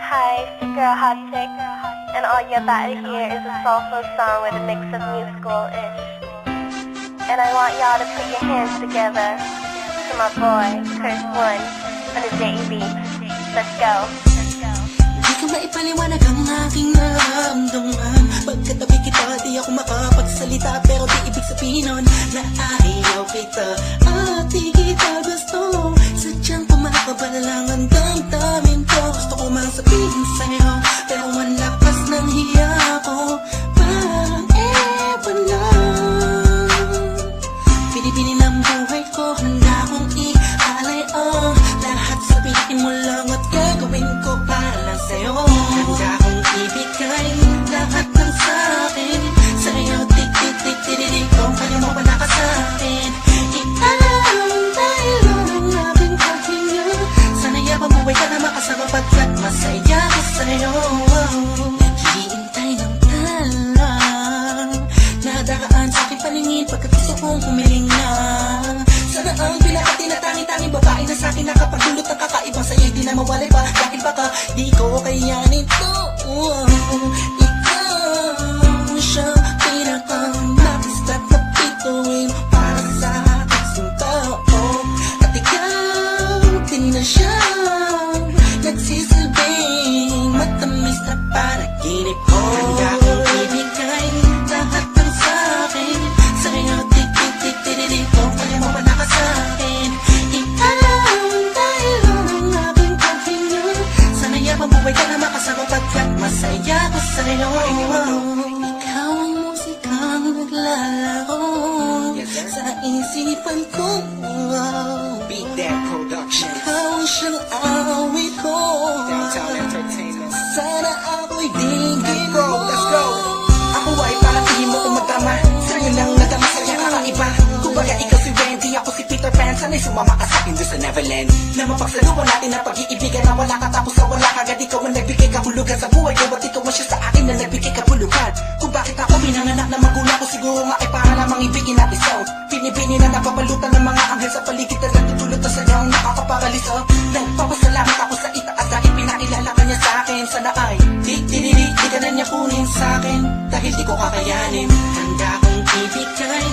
Hi, it's your girl Hot Chick, and all you're about to hear is a soulful song with a mix of musical-ish. And I want y'all to put your hands together to my boy, Curse One, on the JB. Let's go. Di ko maipaliwanag ang aking nararamdaman. Pagkatabi kita, di ako makapagsalita, pero di ibig sabihin nun na ayaw kita at di kita gusto. Sadyang pumakabala lang ang damdamin ko. Gusto ko mang sabihin sa'yo, pero ang lakas ng hiya ko. Parang ewan lang. Pinipili ng buhay ko, handa kong ialay ang lahat. Sabihin mo lang at gagawin ko para lang sa'yo. Handa kong ibigay lahat ng sa'kin sa'yo. Tik-tik-tik-tik-tik kung kaya mo wala ka sa'kin. Ikaw dahil ang aking paghinga. Sana'y mabuhay ka na makasama pagkat masaya ko sa'yo. Hihintay ng talang nadaraan sa aking paningin pagkat gusto kong humiling na. Sana ang pinaka tinatangi-tanging babae na sa'kin nakapagdulot ng kakaibang sa'yo'y di na mawalay pa. Dahil baka di ko kayanin to. Ikaw siya pinakang napistat na pituin para sa aking tao. At ikaw din na siya nagsisilbing matamis na panaginip ko. Handa kong ibigay lahat ng sa'kin sa'yo. Tik-tik-tik-tik-tik kung kaya mo wala ka sa'kin. Ikaw dahil ang aking paghinga. Sana'y mabuhay ka na makasama pagkat masaya ko sa'yo. Ikaw ang musikang naglalaro sa isipan ko. Beat That Production, Ikaw ang siyang awit ko. Downtown Entertainment. Sana ako'y digin Bro, mo. let's go. Ako ay parang tingin mo kung magtama. Sa'yo nang nadama sa'yo kakaiba. Kumbaga ikaw si Wendy, ako si Peter Pan. Sana'y sumama ka sa'kin doon sa Neverland. Na mapagsaluhan natin ang pag-iibigan na wala ka tapos sa wala kagad. Ikaw ang nagbigay kahulugan sa buhay ko. Ba't ikaw ang siya sa akin na nagbigay kahulugan? Kung bakit ako pinanganak na magulang ko, siguro nga ay para lamang ibigin natin sound. Pinipini na napapalutan ng mga anghel sa paligid na nagtutulot na sadyang nakakaparaliso. Nagpapasalamat ako sa itaas dahil pinakilala ka niya sa akin. Sana ay di ka na niya kunin sa akin dahil di ko kakayanin. Handa kong ibigay